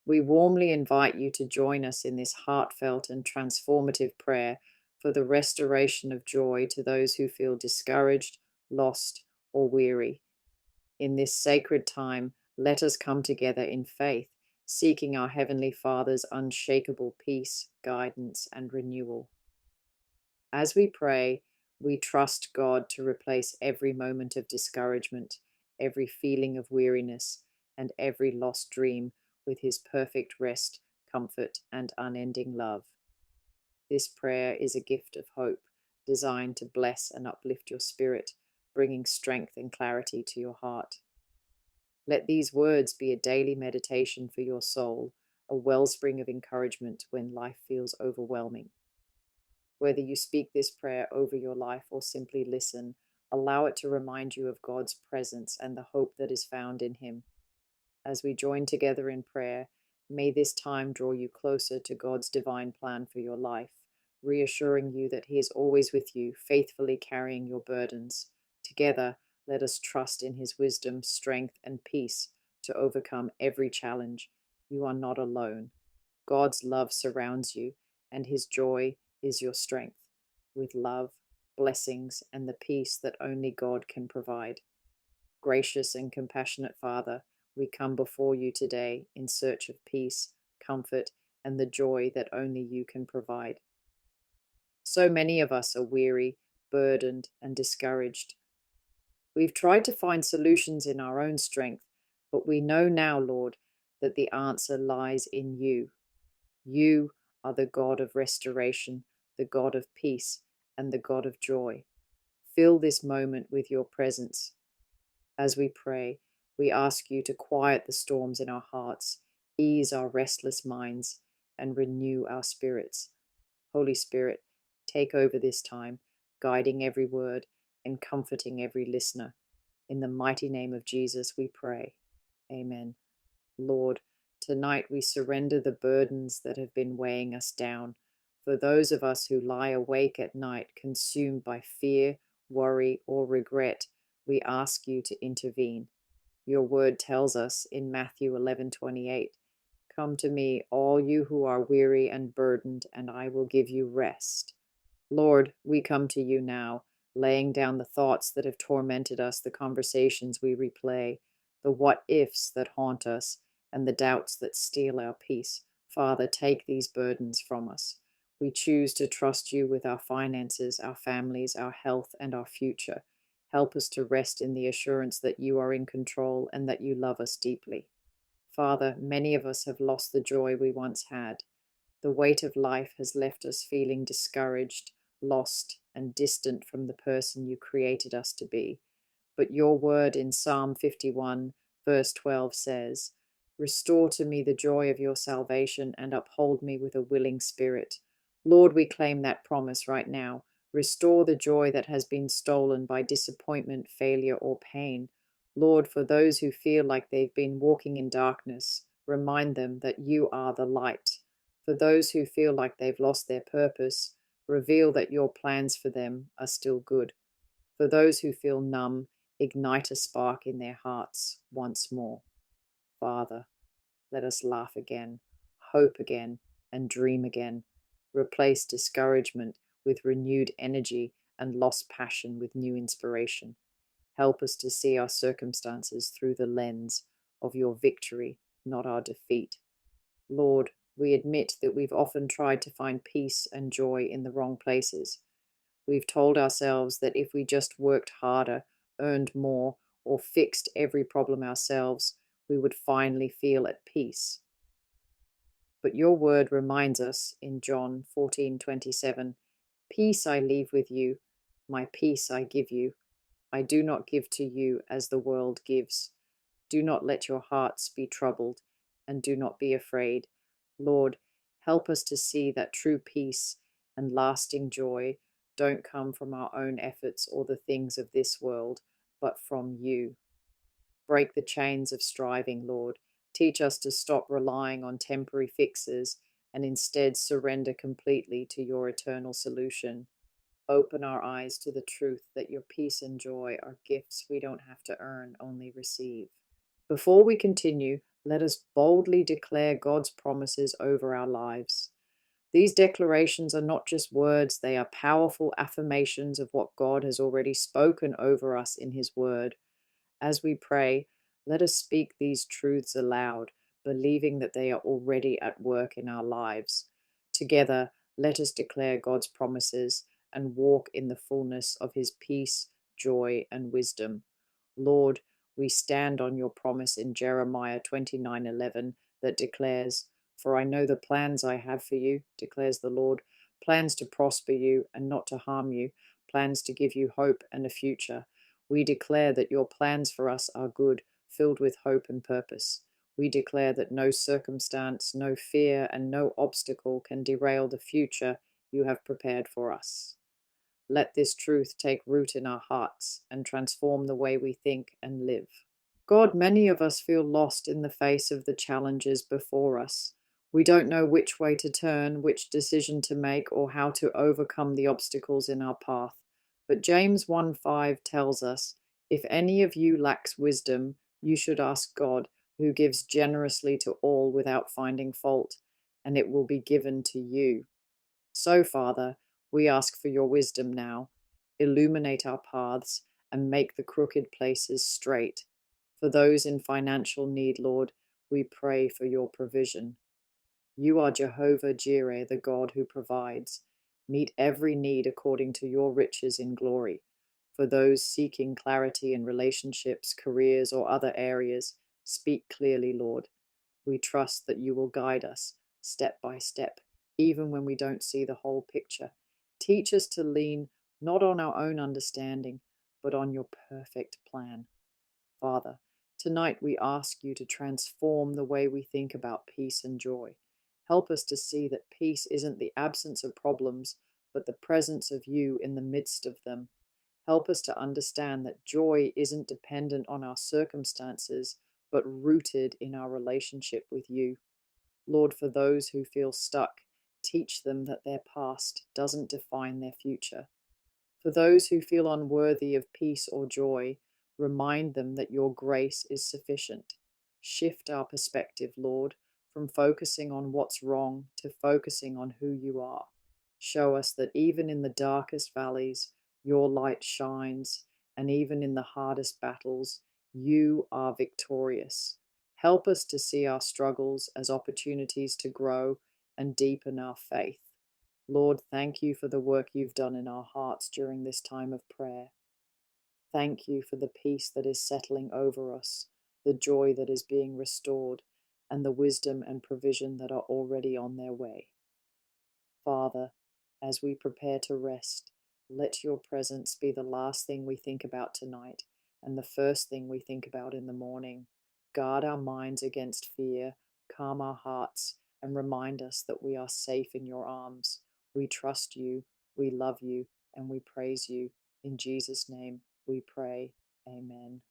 We warmly invite you to join us in this heartfelt and transformative prayer for the restoration of joy to those who feel discouraged, lost, or weary. In this sacred time, let us come together in faith, seeking our Heavenly Father's unshakable peace, guidance, and renewal. As we pray, we trust God to replace every moment of discouragement, every feeling of weariness, and every lost dream with His perfect rest, comfort, and unending love. This prayer is a gift of hope, designed to bless and uplift your spirit, bringing strength and clarity to your heart. Let these words be a daily meditation for your soul, a wellspring of encouragement when life feels overwhelming. Whether you speak this prayer over your life or simply listen, allow it to remind you of God's presence and the hope that is found in Him. As we join together in prayer, may this time draw you closer to God's divine plan for your life, reassuring you that He is always with you, faithfully carrying your burdens. Together, let us trust in His wisdom, strength, and peace to overcome every challenge. You are not alone. God's love surrounds you, and His joy is your strength, with love, blessings, and the peace that only God can provide. Gracious and compassionate Father, we come before you today in search of peace, comfort, and the joy that only you can provide. So many of us are weary, burdened, and discouraged. We've tried to find solutions in our own strength, but we know now, Lord, that the answer lies in you. You are the God of restoration, the God of peace, and the God of joy. Fill this moment with your presence. As we pray, we ask you to quiet the storms in our hearts, ease our restless minds, and renew our spirits. Holy Spirit, take over this time, guiding every word and comforting every listener. In the mighty name of Jesus, we pray. Amen. Lord, tonight we surrender the burdens that have been weighing us down. For those of us who lie awake at night, consumed by fear, worry, or regret, we ask you to intervene. Your word tells us in Matthew 11:28, "Come to me, all you who are weary and burdened, and I will give you rest." Lord, we come to you now, laying down the thoughts that have tormented us, the conversations we replay, the what-ifs that haunt us, and the doubts that steal our peace. Father, take these burdens from us. We choose to trust you with our finances, our families, our health, and our future. Help us to rest in the assurance that you are in control and that you love us deeply. Father, many of us have lost the joy we once had. The weight of life has left us feeling discouraged, lost, and distant from the person you created us to be. But your word in Psalm 51, verse 12 says, "Restore to me the joy of your salvation and uphold me with a willing spirit." Lord, we claim that promise right now. Restore the joy that has been stolen by disappointment, failure, or pain. Lord, for those who feel like they've been walking in darkness, remind them that you are the light. For those who feel like they've lost their purpose, reveal that your plans for them are still good. For those who feel numb, ignite a spark in their hearts once more. Father, let us laugh again, hope again, and dream again. Replace discouragement with renewed energy and lost passion with new inspiration. Help us to see our circumstances through the lens of your victory, not our defeat. Lord, we admit that we've often tried to find peace and joy in the wrong places. We've told ourselves that if we just worked harder, earned more, or fixed every problem ourselves, we would finally feel at peace. But your word reminds us in John 14:27, "Peace I leave with you, my peace I give you. I do not give to you as the world gives. Do not let your hearts be troubled, and do not be afraid." Lord, help us to see that true peace and lasting joy don't come from our own efforts or the things of this world, but from you. Break the chains of striving, Lord. Teach us to stop relying on temporary fixes and instead surrender completely to your eternal solution. Open our eyes to the truth that your peace and joy are gifts we don't have to earn, only receive. Before we continue, let us boldly declare God's promises over our lives. These declarations are not just words, they are powerful affirmations of what God has already spoken over us in His Word. As we pray, let us speak these truths aloud, believing that they are already at work in our lives. Together, let us declare God's promises and walk in the fullness of His peace, joy, and wisdom. Lord, we stand on your promise in Jeremiah 29:11 that declares, "For I know the plans I have for you, declares the Lord, plans to prosper you and not to harm you, plans to give you hope and a future." We declare that your plans for us are good, filled with hope and purpose. We declare that no circumstance, no fear, and no obstacle can derail the future you have prepared for us. Let this truth take root in our hearts and transform the way we think and live. God, many of us feel lost in the face of the challenges before us. We don't know which way to turn, which decision to make, or how to overcome the obstacles in our path. But James 1:5 tells us, "If any of you lacks wisdom, you should ask God, who gives generously to all without finding fault, and it will be given to you." So, Father, we ask for your wisdom now. Illuminate our paths and make the crooked places straight. For those in financial need, Lord, we pray for your provision. You are Jehovah Jireh, the God who provides. Meet every need according to your riches in glory. For those seeking clarity in relationships, careers, or other areas, speak clearly, Lord. We trust that you will guide us step by step, even when we don't see the whole picture. Teach us to lean not on our own understanding, but on your perfect plan. Father, tonight we ask you to transform the way we think about peace and joy. Help us to see that peace isn't the absence of problems, but the presence of you in the midst of them. Help us to understand that joy isn't dependent on our circumstances, but rooted in our relationship with you. Lord, for those who feel stuck, teach them that their past doesn't define their future. For those who feel unworthy of peace or joy, remind them that your grace is sufficient. Shift our perspective, Lord, from focusing on what's wrong to focusing on who you are. Show us that even in the darkest valleys, your light shines, and even in the hardest battles, you are victorious. Help us to see our struggles as opportunities to grow and deepen our faith. Lord, thank you for the work you've done in our hearts during this time of prayer. Thank you for the peace that is settling over us, the joy that is being restored, and the wisdom and provision that are already on their way. Father, as we prepare to rest, let your presence be the last thing we think about tonight and the first thing we think about in the morning. Guard our minds against fear, calm our hearts, and remind us that we are safe in your arms. We trust you, we love you, and we praise you. In Jesus' name we pray. Amen.